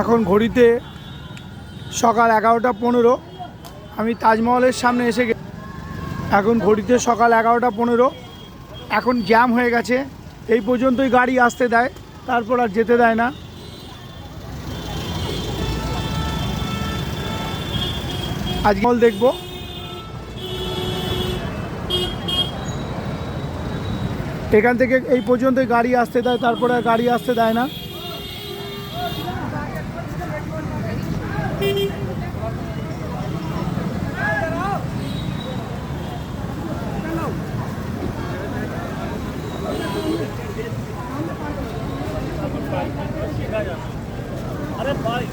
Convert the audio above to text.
এখন ঘড়িতে সকাল 11টা 15। আমি তাজমহলের সামনে এসে গেছি। এখন ঘড়িতে সকাল 11টা 15। এখন জ্যাম হয়ে গেছে, এই পর্যন্তই গাড়ি আসতে দেয়, তারপর আর যেতে দেয় না। আজ মল দেখব। এখান থেকে এই পর্যন্তই গাড়ি আসতে দেয়, তারপরে আর গাড়ি আসতে দেয় না। अरे भाई